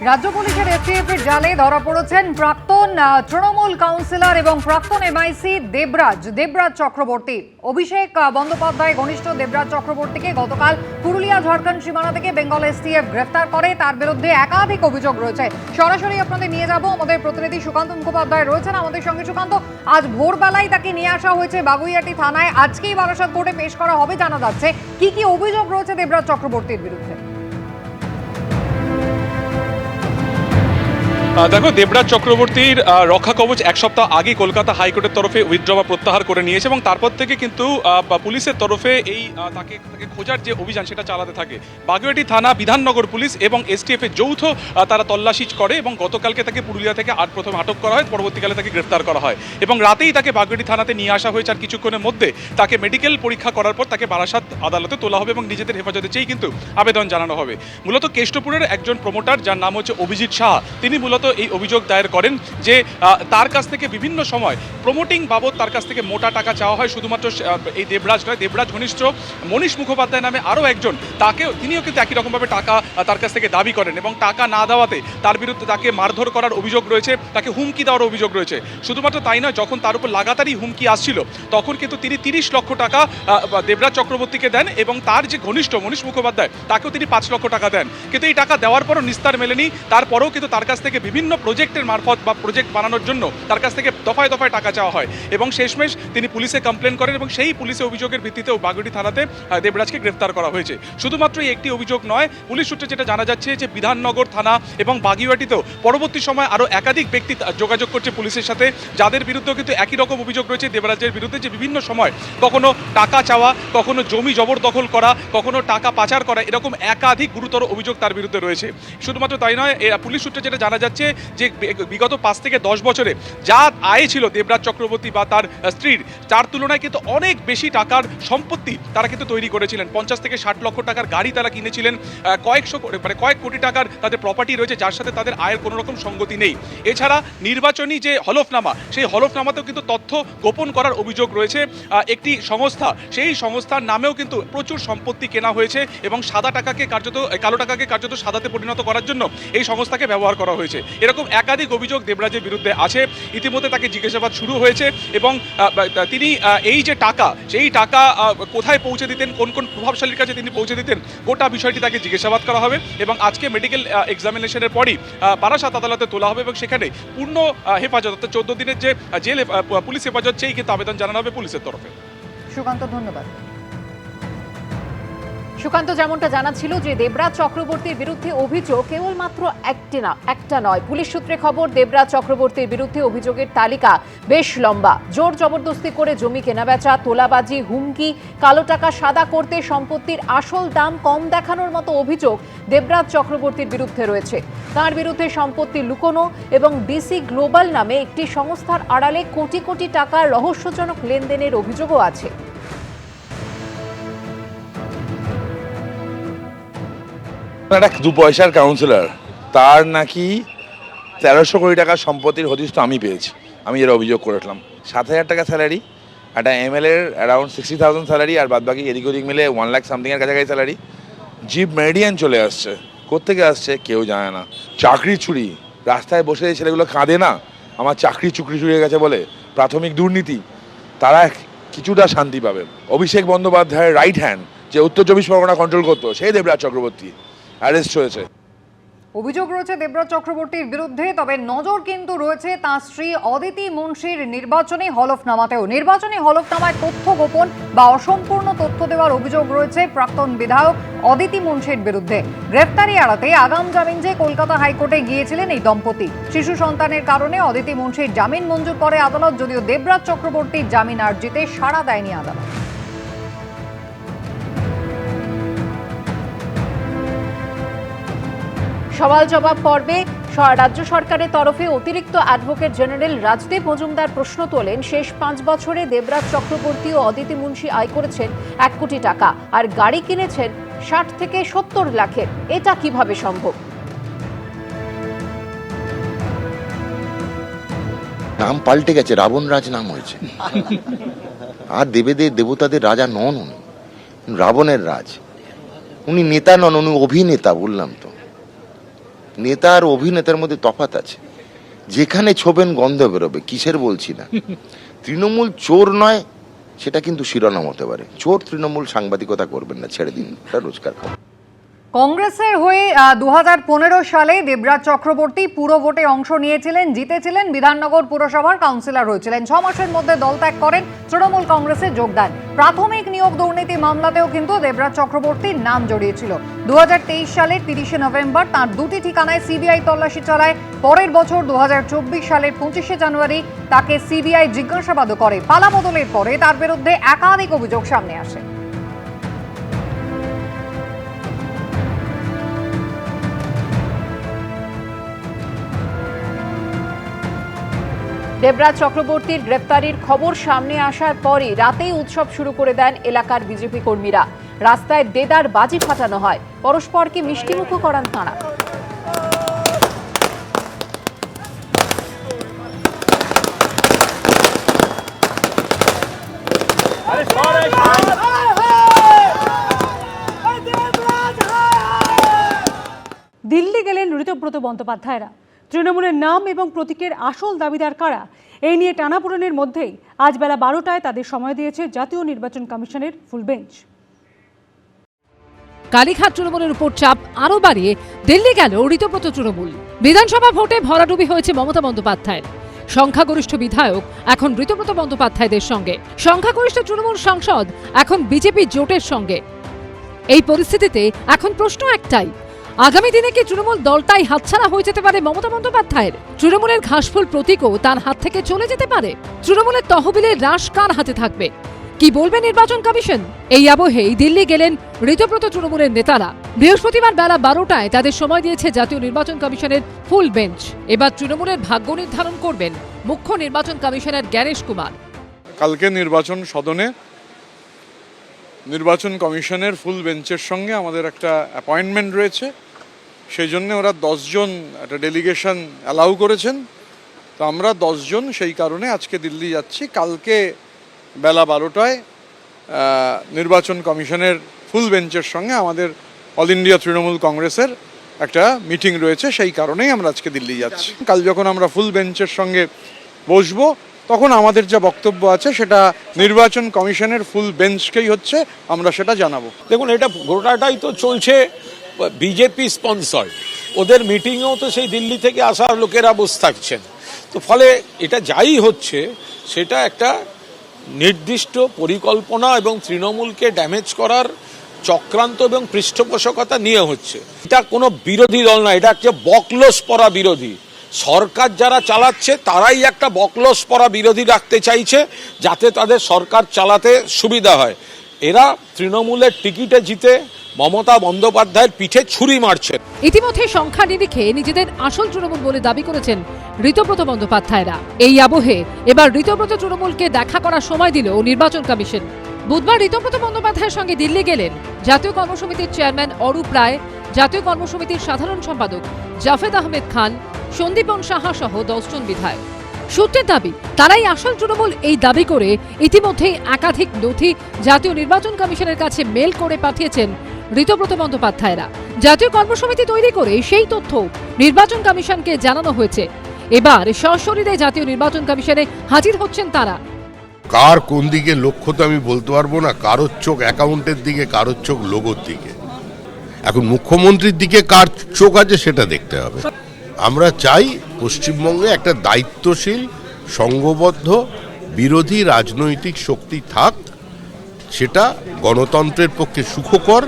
রাজ্য পুলিশের এসটিএফ এর জালে ধরা পড়েছেন প্রাক্তন তৃণমূল কাউন্সিলর এবং প্রাক্তন এমআইসি দেবরাজ চক্রবর্তী। অভিষেক বন্দ্যোপাধ্যায় ঘনিষ্ঠ দেবরাজ চক্রবর্তীকে গতকাল পুরুলিয়া ঝাড়খণ্ড সীমানা থেকে বেঙ্গল এসটিএফ গ্রেফতার করে। তার বিরুদ্ধে একাধিক অভিযোগ রয়েছে। সরাসরি আপনাদের নিয়ে যাব, আমাদের প্রতিনিধি সুকান্ত মুখোপাধ্যায় রয়েছেন আমাদের সঙ্গে। সুকান্ত, আজ ভোরবেলায় তাকে নিয়ে আসা হয়েছে বাগুইআটি থানায়, আজকেই বারাসাত কোর্টে পেশ করা হবে জানা যাচ্ছে। কি কি অভিযোগ রয়েছে দেবরাজ চক্রবর্তীর বিরুদ্ধে? দেখো, দেবরাজ চক্রবর্তীর রক্ষা কবচ এক সপ্তাহ আগে কলকাতা হাইকোর্টের তরফে উইথড্র বা প্রত্যাহার করে নিয়েছে এবং তারপর থেকে কিন্তু পুলিশের তরফে এই তাকে খোঁজার যে অভিযান সেটা চালাতে থাকে। বাগুইআটি থানা, বিধাননগর পুলিশ এবং এসটিএফ এর যৌথ তারা তল্লাশি করে এবং গতকালকে তাকে পুরুলিয়া থেকে প্রথম আটক করা হয়, পরবর্তীকালে তাকে গ্রেফতার করা হয় এবং রাতেই তাকে বাগুইআটি থানাতে নিয়ে আসা হয়েছে। আর কিছুক্ষণের মধ্যে তাকে মেডিকেল পরীক্ষা করার পর তাকে বারাসাত আদালতে তোলা হবে এবং নিজেদের হেফাজতে চেয়েই কিন্তু আবেদন জানানো হবে। মূলত কেষ্টপুরের একজন প্রমোটার, যার নাম হচ্ছে অভিজিৎ সাহা, তিনি মূলত এই অভিযোগ দায়ের করেন যে তার কাছ থেকে বিভিন্ন সময় প্রমোটিং বাবদ তার কাছ থেকে মোটা টাকা চাওয়া হয়। শুধুমাত্র এই দেবরাজ নয়, দেবরাজ ঘনিষ্ঠ মনীষ মুখোপাধ্যায় নামে আরও একজন, তিনিও কিন্তু একই রকমভাবে টাকা তার কাছ থেকে দাবি করেন এবং টাকা না দেওয়াতে তার বিরুদ্ধে তাকে মারধর করার অভিযোগ রয়েছে, তাকে হুমকি দেওয়ার অভিযোগ রয়েছে। শুধুমাত্র তাই নয়, যখন তার উপর লাগাতারই হুমকি আসছিল তখন কিন্তু তিনি 30 লক্ষ টাকা দেবরাজ চক্রবর্তীকে দেন এবং তার যে ঘনিষ্ঠ মনীষ মুখোপাধ্যায় তাকেও তিনি 5 লক্ষ টাকা দেন। কিন্তু এই টাকা দেওয়ার পরও নিস্তার মেলেনি। তারপরেও কিন্তু তার কাছ থেকে বিভিন্ন প্রজেক্টের মারফত বা প্রজেক্ট বানানোর জন্য তার কাছ থেকে দফায় দফায় টাকা চাওয়া হয় এবং শেষমেশ তিনি পুলিশে কমপ্লেন করেন এবং সেই পুলিশে অভিযোগের ভিত্তিতে বাগুইআটি থানাতে দেবরাজকে গ্রেফতার করা হয়েছে। শুধুমাত্র এই একটি অভিযোগ নয়, পুলিশ সূত্রে যেটা জানা যাচ্ছে যে বিধাননগর থানা এবং বাগুইআটিতেও পরবর্তী সময় আরও একাধিক ব্যক্তি যোগাযোগ করছে পুলিশের সাথে, যাদের বিরুদ্ধেও কিন্তু একই রকম অভিযোগ রয়েছে দেবরাজের বিরুদ্ধে, যে বিভিন্ন সময় কখনো টাকা চাওয়া, কখনো জমি জবরদখল করা, কখনো টাকা পাচার করা, এরকম একাধিক গুরুতর অভিযোগ তার বিরুদ্ধে রয়েছে। শুধুমাত্র তাই নয়, পুলিশ সূত্রে যেটা জানা যাচ্ছে যে বিগত 5 থেকে 10 বছরে যা আয় ছিল দেবরাজ চক্রবর্তী বা তার স্ত্রীর, তার তুলনায় কিন্তু অনেক বেশি টাকার সম্পত্তি তারা কিন্তু তৈরি করেছিলেন। 50 থেকে 60 লক্ষ টাকার গাড়ি তারা কিনেছিলেন, কয়েক কোটি টাকার তাদের প্রপার্টি রয়েছে, যার সাথে তাদের আয়ের কোনো রকম সঙ্গতি নেই। এছাড়া নির্বাচনী যে হলফনামা, সেই হলফনামাতেও কিন্তু তথ্য গোপন করার অভিযোগ রয়েছে। একটি সংস্থা, সেই সংস্থার নামেও কিন্তু প্রচুর সম্পত্তি কেনা হয়েছে এবং কালো টাকাকে কার্যত সাদাতে পরিণত করার জন্য এই সংস্থাকে ব্যবহার করা হয়েছে। এরকম একাধিক অভিযোগ দেবরাজের বিরুদ্ধে আছে। ইতিমধ্যে তাকে জিজ্ঞাসাবাদ শুরু হয়েছে এবং তিনি এই যে টাকা, সেই টাকা কোথায় পৌঁছে দিতেন, কোন কোন প্রভাবশালীর কাছে তিনি পৌঁছে দিতেন, গোটা বিষয়টি তাকে জিজ্ঞাসাবাদ করা হবে এবং আজকে মেডিকেল এক্সামিনেশনের পরই বারাসাত আদালতে তোলা হবে এবং সেখানে পূর্ণ হেফাজত, অর্থাৎ 14 দিনের যে জেল পুলিশ হেফাজত চেয়েই কিন্তু আবেদন জানানো হবে পুলিশের তরফে। সুকান্ত, ধন্যবাদ। সুকান্ত যেমনটা জানাচ্ছিল যে দেবরাজ চক্রবর্তীর বিরুদ্ধে অভিযোগ কেবলমাত্র একটা নয়। পুলিশ সূত্রে খবর, দেবরাজ চক্রবর্তীর বিরুদ্ধে অভিযোগের তালিকা বেশ লম্বা। জোর জবরদস্তি করে জমি কেনাবেচা, তোলাবাজি, হুমকি, কালো টাকা সাদা করতে সম্পত্তির আসল দাম কম দেখানোর মতো অভিযোগ দেবরাজ চক্রবর্তীর বিরুদ্ধে রয়েছে। তার বিরুদ্ধে সম্পত্তি লুকোনো এবং ডিসি গ্লোবাল নামে একটি সংস্থার আড়ালে কোটি কোটি টাকার রহস্যজনক লেনদেনের অভিযোগও আছে। একটা 2 পয়সার কাউন্সিলর, তার নাকি 1300 কোটি টাকার সম্পত্তির হদিশ তো আমি পেয়েছি। আমি এর অভিযোগ করেছিলাম। 7,000 টাকা স্যালারি, একটা এমএলএ অ্যারাউন্ড 60,000 স্যালারি, আর বাদবাকি এদিক ওদিক মিলে 1 লাখ সামথিংয়ের কাছাকাছি স্যালারি। জিপ মেরিডিয়ান চলে আসছে, কোত্থেকে আসছে কেউ জানে না। চাকরি চুরি, রাস্তায় বসে এই ছেলেগুলো কাঁদে না আমার চাকরি চুরিয়ে গেছে বলে, প্রাথমিক দুর্নীতি, তারা কিছুটা শান্তি পাবে। অভিষেক বন্দ্যোপাধ্যায়ের রাইট হ্যান্ড, যে উত্তর 24 পরগনা কন্ট্রোল করতো, সেই দেবরাজ চক্রবর্তী অ্যারেস্ট হয়েছে। অভিযোগ রয়েছে দেবরাজ চক্রবর্তীর বিরুদ্ধে, তবে নজর কিন্তু রয়েছে তাঁর স্ত্রী অদিতি মুন্সির নির্বাচনী হলফনামাতেও। নির্বাচনী হলফনামায় তথ্য গোপন বা অসম্পূর্ণ তথ্য দেওয়ার অভিযোগ রয়েছে প্রাক্তন বিধায়ক অদিতি মুন্সির বিরুদ্ধে। গ্রেফতারি এড়াতে আগাম জামিন চেয়ে কলকাতা হাইকোর্টে গিয়েছিলেন এই দম্পতি। শিশু সন্তানের কারণে অদিতি মুন্সির জামিন মঞ্জুর করে আদালত, যদিও দেবরাজ চক্রবর্তীর জামিন আর্জিতে সাড়া দেয়নি আদালত। সওয়াল জবাব পর্বে রাজ্য সরকারের তরফে অতিরিক্ত অ্যাডভোকেট জেনারেল রাজদীপ মজুমদার প্রশ্ন তোলেন, শেষ 5 বছরে দেবরাজ চক্রবর্তী ও অদিতি মুন্সি আয় করেছেন 1 কোটি টাকা আর গাড়ি কিনেছেন 60 থেকে 70 লাখের। এটা কিভাবে সম্ভব? নাম পাল্টে গেছে, রাবণ রাজ নাম হয়েছে। আর দেবতাদের রাজা নন উনি, রাবণের রাজ। উনি নেতা নন, উনি অভিনেতা। বললাম তো, নেতা আর অভিনেতার মধ্যে তফাৎ আছে। যেখানে ছোবেন গন্ধ বেরোবে, কিসের বলছি না। তৃণমূল চোর নয়, সেটা কিন্তু শিরোনাম হতে পারে। চোর তৃণমূল সাংবাদিকতা করবেন না, ছেড়ে দিন, এটা রোজকার খাবার। কংগ্রেসের হয়ে 2015 সালে দেবরাজ চক্রবর্তী পুরো ভোটে অংশ নিয়েছিলেন, জিতেছিলেন, বিধাননগর পুরসভার কাউন্সিলর হয়েছিলেন। 6 মাসের মধ্যে দলত্যাগ করেন, তৃণমূল কংগ্রেসে যোগদান। প্রাথমিক নিয়োগ দুর্নীতি মামলাতেও কিন্তু দেবরাজ চক্রবর্তীর নাম জড়িয়েছিল। 2023 সালের 30শে নভেম্বর তাঁর দুটি ঠিকানায় সিবিআই তল্লাশি চালায়। পরের বছর 2024 সালের 25শে জানুয়ারি তাকে সিবিআই জিজ্ঞাসাবাদও করে। পালাবদলের পরে তার বিরুদ্ধে একাধিক অভিযোগ সামনে আসে। দেবরাজ চক্রবর্তীর গ্রেফতারির খবর সামনে আসার পরই রাতেই উৎসব শুরু করে দেন এলাকার বিজেপি কর্মীরা। রাস্তায় দেদার বাজি ফাটানো হয়, পরস্পরকে মিষ্টিমুখও করান তাঁরা। দিল্লি গেলেন ঋতব্রত বন্দ্যোপাধ্যায়রা। তৃণমূলের নাম এবং প্রতীকের আসল দাবিদার কারা, এই নিয়ে টানাপোড়েনের মধ্যেই আজ বেলা 12টায় তাদের সময় দিয়েছে জাতীয় নির্বাচন কমিশনের ফুল বেঞ্চ। কালীঘাট তৃণমূলের উপর চাপ আরও বাড়িয়ে দিল্লি গেল ঋতব্রত তৃণমূল। বিধানসভা ভোটে ভরাডুবি হয়েছে মমতা বন্দ্যোপাধ্যায়ের। সংখ্যাগরিষ্ঠ বিধায়ক এখন ঋতব্রত বন্দ্যোপাধ্যায়দের সঙ্গে, সংখ্যাগরিষ্ঠ তৃণমূল সাংসদ এখন বিজেপি জোটের সঙ্গে। এই পরিস্থিতিতে এখন প্রশ্ন একটাই, আগামী দিনে কি তৃণমূল দলটাই হাতছাড়া হয়ে যেতে পারে মমতা বন্দ্যোপাধ্যায়ের? তৃণমূলের ঘাসফুল প্রতীকও তার হাত থেকে চলে যেতে পারে? তৃণমূলের তহবিলের হ্রাস কার হাতে থাকবে? কি বলবে নির্বাচন কমিশন? এই আবহেই দিল্লি গেলেন ঋতব্রত তৃণমূলের নেতারা। বৃহস্পতিবার বেলা 12টায় তাদের সময় দিয়েছে জাতীয় নির্বাচন কমিশনের ফুল বেঞ্চ। এবার তৃণমূলের ভাগ্য নির্ধারণ করবেন মুখ্য নির্বাচন কমিশনার জ্ঞানেশ কুমার। কালকে নির্বাচন সদনে নির্বাচন কমিশনের ফুল বেঞ্চের সঙ্গে আমাদের একটা অ্যাপয়েন্টমেন্ট রয়েছে। সেই জন্য ওরা 10 জন একটা ডেলিগেশন অ্যালাউ করেছেন। তো আমরা 10 জন সেই কারণে আজকে দিল্লি যাচ্ছি। কালকে বেলা 12টায় নির্বাচন কমিশনের ফুল বেঞ্চের সঙ্গে আমাদের অল ইন্ডিয়া তৃণমূল কংগ্রেসের একটা মিটিং রয়েছে, সেই কারণেই আমরা আজকে দিল্লি যাচ্ছি। কাল যখন আমরা ফুল বেঞ্চের সঙ্গে বসবো তখন আমাদের যা বক্তব্য আছে সেটা নির্বাচন কমিশনের ফুল বেঞ্চকেই হচ্ছে আমরা সেটা জানাবো। দেখুন, এটা গোটাটাই তো চলছে বিজেপি স্পন্সর। ওদের মিটিংয়েও তো সেই দিল্লি থেকে আসা লোকেরা বসে থাকছেন। তো ফলে এটা যাই হচ্ছে সেটা একটা নির্দিষ্ট পরিকল্পনা এবং তৃণমূলকে ড্যামেজ করার চক্রান্ত এবং পৃষ্ঠপোষকতা নিয়ে হচ্ছে। এটা কোনো বিরোধী দল না, এটা হচ্ছে বকলস পরা বিরোধী। সরকার যারা চালাচ্ছে তারাই একটা বকলস পরা বিরোধী রাখতে চাইছে যাতে তাদের সরকার চালাতে সুবিধা হয়। এরা তৃণমূলের টিকিটে জিতে মমতা বন্দ্যোপাধ্যায়ের পিঠে ছুরি মারছেন। ইতিমধ্যে সংখ্যা নিরিখে নিজেদের আসল তৃণমূল বলে দাবি করেছেন ঋতব্রত বন্দ্যোপাধ্যায়রা। এই আবহে এবার ঋতব্রত তৃণমূলকে দেখা করার সময় দিল নির্বাচন কমিশন। বুধবার ঋতব্রত বন্দ্যোপাধ্যায়ের সঙ্গে দিল্লি গেলেন জাতীয় কর্মসমিতির চেয়ারম্যান অরূপ রায়, জাতীয় কর্মসমিতির সাধারণ সম্পাদক জাভেদ আহমেদ খান, সন্দীপন সাহা সহ 10 জন বিধায়ক। সূত্রের দাবি, তারাই আসল তৃণমূল। এই দাবি করে ইতিমধ্যেই একাধিক নথি জাতীয় নির্বাচন কমিশনের কাছে মেল করে পাঠিয়েছেন ঋতব্রত বন্দ্যোপাধ্যায়রা। জাতীয় কর্মসমিতি তৈরি করে সেই তথ্য নির্বাচন কমিশনকে জানানো হয়েছে। এবার সশরীরে জাতীয় নির্বাচন কমিশনে হাজির হচ্ছেন তারা। কার কোন দিকে লক্ষ্য তো আমি বলতে পারবো না। কারোর চোখ অ্যাকাউন্টের দিকে, কারোর চোখ লোগোর দিকে। এখন মুখ্যমন্ত্রীর দিকে কার চোখ আছে সেটা দেখতে হবে। আমরা চাই পশ্চিমবঙ্গে একটা দায়িত্বশীল, সংঘবদ্ধ, বিরোধী রাজনৈতিক শক্তি থাক। সেটা গণতন্ত্রের পক্ষে সুখকর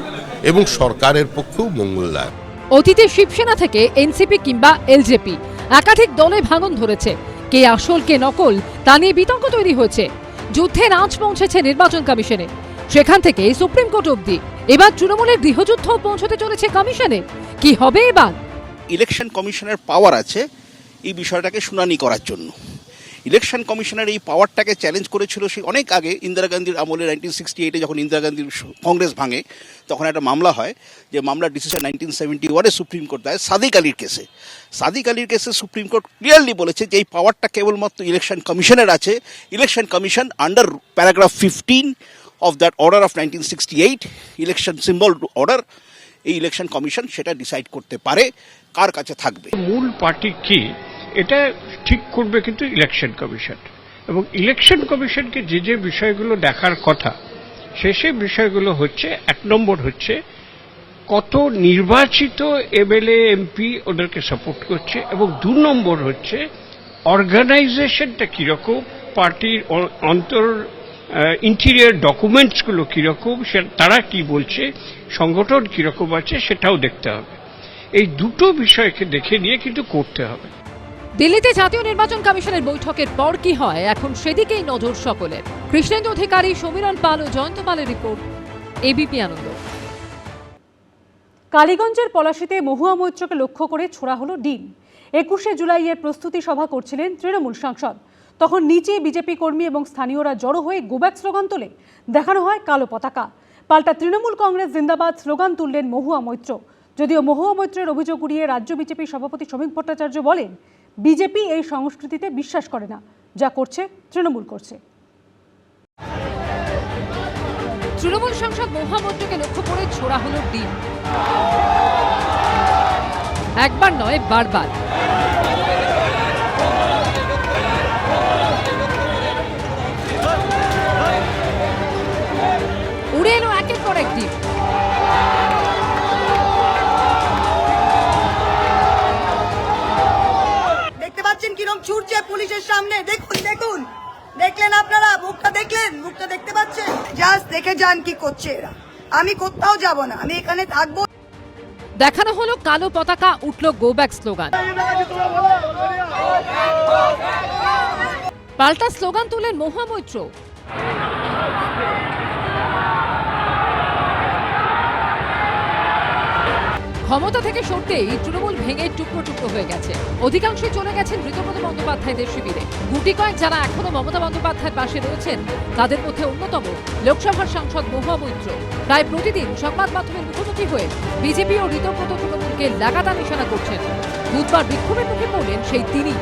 এবং সরকারের পক্ষেও মঙ্গলদায়ক। অতীতে শিবসেনা থেকে এনসিপি কিংবা এলজেপি একাধিক দলে ভাঙন ধরেছে। কে আসল কে নকল তা নিয়ে বিতর্ক তৈরি হয়েছে। যুদ্ধের আঁচ পৌঁছেছে নির্বাচন কমিশনে, সেখান থেকে সুপ্রিম কোর্ট অবধি। এবার তৃণমূলের গৃহযুদ্ধ পৌঁছতে চলেছে কমিশনে। কি হবে এবার? ইলেকশন কমিশনের পাওয়ার আছে এই বিষয়টাকে শুনানি করার জন্য। ইলেকশন কমিশনের এই পাওয়ারটাকে চ্যালেঞ্জ করেছিল সেই অনেক আগে, ইন্দিরা গান্ধীর আমলে 1968-এ যখন ইন্দিরা গান্ধীর কংগ্রেস ভাঙে তখন একটা মামলা হয়, যে মামলার ডিসিশন 1971-এ সুপ্রিম কোর্ট দেয় সাদিক আলীর কেসে। সাদিক আলীর কেসে সুপ্রিম কোর্ট ক্লিয়ারলি বলেছে যে এই পাওয়ারটা কেবলমাত্র ইলেকশন কমিশনের আছে। Election commission under paragraph 15 of that order of 1968 election symbol order, এই ইলেকশন কমিশন সেটা ডিসাইড করতে পারে কার কাছে থাকবে। মূল পার্টি কি এটা ঠিক করবে কিন্তু ইলেকশন কমিশন, এবং ইলেকশন কমিশনকে যে যে বিষয়গুলো দেখার কথা সে বিষয়গুলো হচ্ছে, 1 নম্বর হচ্ছে কত নির্বাচিত এমএলএ এমপি ওদেরকে সাপোর্ট করছে, এবং 2 নম্বর হচ্ছে অর্গানাইজেশনটা কিরকম, পার্টির ইন্টেরিয়র ডকুমেন্টসগুলো কিরকম, তারা কি বলছে, সংগঠন কিরকম আছে সেটাও দেখতে হবে। এই দুটো বিষয়কে দেখে নিয়ে কিন্তু করতে হবে। দিল্লিতে জাতীয় নির্বাচন কমিশনের বৈঠকের পর কি হয় এখন সেদিকেই নজর সকলের। কৃষ্ণেন্দু অধিকারী, সমীরণ পাল ও জয়ন্ত পালের রিপোর্ট, এবিপি আনন্দ। কালীগঞ্জের পলাশীতে মহুয়া মৈত্রকে লক্ষ্য করে ছোড়া হলো ডিম। 21শে জুলাইয়ের প্রস্তুতি সভা করছিলেন তৃণমূল সাংসদ। তখন নিচে বিজেপি কর্মী এবং স্থানীয়রা জড়ো হয়ে গো ব্যাক স্লোগান তোলে। দেখানো হয় কালো পতাকা। পাল্টা তৃণমূল কংগ্রেস জিন্দাবাদ স্লোগান তুললেন মহুয়া মৈত্র। যদিও মহুয়া মৈত্রের অভিযোগ উড়িয়ে রাজ্য বিজেপি সভাপতি শ্রমিক ভট্টাচার্য বলেন, বিজেপি এই সংস্কৃতিতে বিশ্বাস করে না, যা করছে তৃণমূল করছে। তৃণমূল সাংসদ মহুয়া মৈত্রকে লক্ষ্য করে ছোড়া হলো ডিম। একবার নয়, বারবার। উড়ে এলো একের পর এক ডিম। দেখতে পাচ্ছেন কিরকম ছুটছে পুলিশের সামনে, দেখুন দেখুন, দেখলেন আপনারা, মুখটা দেখলেন, মুখটা দেখতে পাচ্ছেন, জাস্ট দেখে যান কি করছে এরা। আমি কোথাও যাব না, আমি এখানে থাকবো। দেখানো হলো কালো পতাকা, উঠলো গো ব্যাক স্লোগান। পাল্টা স্লোগান তুলেন মহুয়া মৈত্র। ক্ষমতা থেকে সরতেই তৃণমূল ভেঙে টুকরো টুকরো হয়ে গেছে। অধিকাংশই চলে গেছেন ঋতব্রত বন্দ্যোপাধ্যায়দের শিবিরে। গুটি কয়েক যারা এখনো মমতা বন্দ্যোপাধ্যায়ের পাশে রয়েছেন, তাদের মধ্যে অন্যতম লোকসভার সাংসদ মহুয়া মৈত্র। প্রায় প্রতিদিন সংবাদ মাধ্যমের মুখোমুখি হয়ে বিজেপি ও ঋতব্রত তৃণমূলকে লাগাতার নিশানা করছেন। বুধবার বিক্ষোভের মুখে পড়লেন সেই তিনি।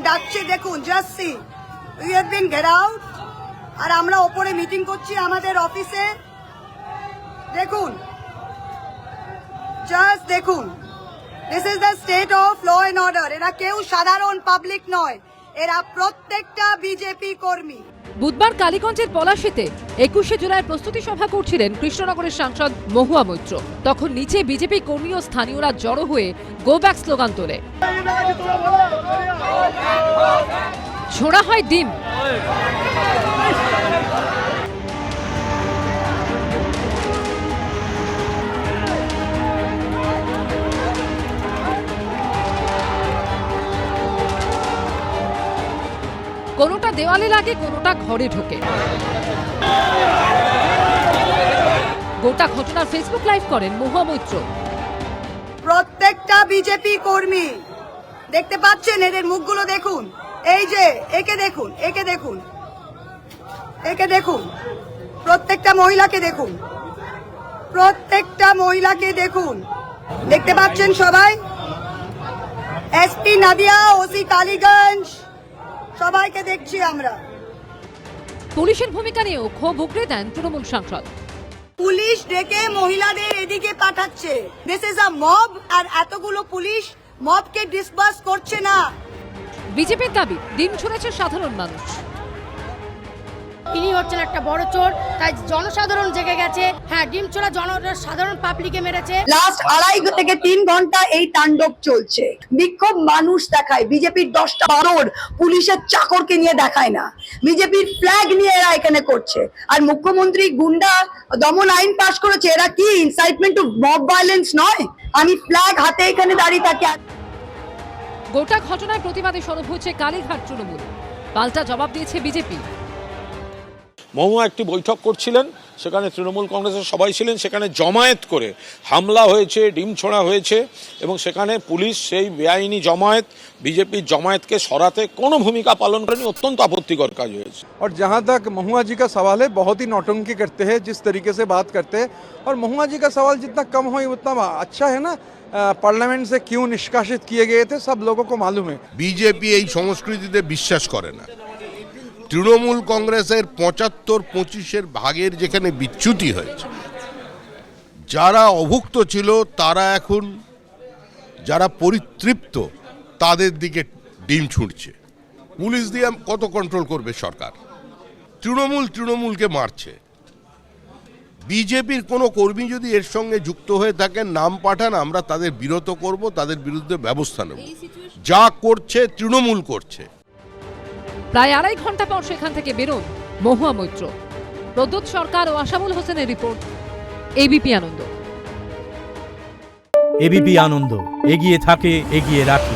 ডাকছে দেখুন, just see, we have been get out. আর আমরা ওপরে মিটিং করছি আমাদের অফিসে, দেখুন, জাস্ট দেখুন, this is the state of law and order. এরা কেউ সাধারণ পাবলিক নয়, এরা প্রত্যেকটা বিজেপি কর্মী। বুধবার কালীগঞ্জের পলাশীতে 21শে জুলাইয়ের প্রস্তুতি সভা করছিলেন কৃষ্ণনগরের সাংসদ মহুয়া মৈত্র। তখন নিচে বিজেপি কর্মী ও স্থানীয়রা জড়ো হয়ে গো ব্যাক স্লোগান তোলে। ছোড়া হয় ডিম। কোনোটা দেওয়ালে লাগে, কোনোটা ঘরে ঢোকে। গোটা ঘটনার ফেসবুক লাইভ করেন মহুয়া মৈত্র। প্রত্যেকটা বিজেপি কর্মী দেখতে পাচ্ছেন, এদের মুখগুলো দেখুন, এই যে একে দেখুন, একে দেখুন, একে দেখুন, প্রত্যেকটা মহিলাকে দেখুন, প্রত্যেকটা মহিলাকে দেখুন, দেখতে পাচ্ছেন সবাই, এসপি নাদিয়া, ওসি কালীগঞ্জ, সবাইকে দেখছি আমরা। পুলিশের ভূমিকা নিয়েও ক্ষোভ উগরে দেন তৃণমূল সাংসদ। পুলিশ ডেকে মহিলাদের এদিকে পাঠাচ্ছে, দিস ইজ আ মব, আর এতগুলো পুলিশ মবকে ডিসবার্স করছে না। বিজেপির দাবি, ডিম ছুঁড়েছে সাধারণ মানুষ। ইনি হচ্ছেন একটা বড় চোর, তাই জনসাধারণ জেগে গেছে। হ্যাঁ, ডিম ছোড়া সাধারণ পাবলিকে মেরেছে। লাস্ট 2.5 থেকে 3 ঘন্টা এই তাণ্ডব চলছে। বিক্ষোভ মানুষ দেখায়, বিজেপির 10টা বারোর পুলিশের চাকরকে নিয়ে দেখায় না, বিজেপির ফ্ল্যাগ নিয়ে এরা এখানে করছে। আর মুখ্যমন্ত্রী গুন্ডা দমন আইন পাশ করেছে, এরা কি ইনসাইটমেন্ট টু মব ভায়োলেন্স নয়? আমি ফ্ল্যাগ হাতে এখানে দাঁড়িয়ে থাকি। গোটা ঘটনায় প্রতিবাদে সরব হয়েছে কালীঘাট তৃণমূল। পাল্টা জবাব দিয়েছে বিজেপি। মহুয়া একটি বৈঠক করছিলেন, সেখানে তৃণমূল কংগ্রেসের সবাই ছিলেন, সেখানে জমায়েত করে হামলা হয়েছে, ডিম ছোড়া হয়েছে এবং সেখানে পুলিশ সেই বেআইনি জমায়েত, বিজেপির জমায়েতকে সরাতে কোনো ভূমিকা পালন করেনি। অত্যন্ত আপত্তিকর কাজ হয়েছে। और जहाँ तक महुआ जी का सवाल है, बहुत ही नौटंकी करते हैं जिस तरीके से बात करते हैं, और महुआ जी का सवाल जितना कम हो उतना अच्छा है ना। पार्लियामेंट से क्यों निष्कासित किए गए थे सब लोगों को मालूम है। বিজেপি এই সংস্কৃতিতে বিশ্বাস করে না। তৃণমূল কংগ্রেসের ৭৫-২৫ ভাগের যেখানে বিচ্যুতি হয়েছে, যারা অভুক্ত ছিল তারা এখন, যারা পরিতৃপ্ত তাদের দিকে ডিম ছুঁড়ছে। পুলিশ দিয়ে কত কন্ট্রোল করবে সরকার? তৃণমূলকে মারছে। বিজেপির কোনো কর্মী যদি এর সঙ্গে যুক্ত হয়ে থাকেন, নাম পাঠান, আমরা তাদের বিরত করব, তাদের বিরুদ্ধে ব্যবস্থা নেব। যা করছে তৃণমূল করছে। প্রায় ২.৫ ঘন্টা পর সেখান থেকে বেরোন মহুয়া মৈত্র। প্রদ্যোৎ সরকার ও আশাবুল হোসেনের রিপোর্ট, এবিপি আনন্দ। এবিপি আনন্দ, এগিয়ে থাকে, এগিয়ে রাখে।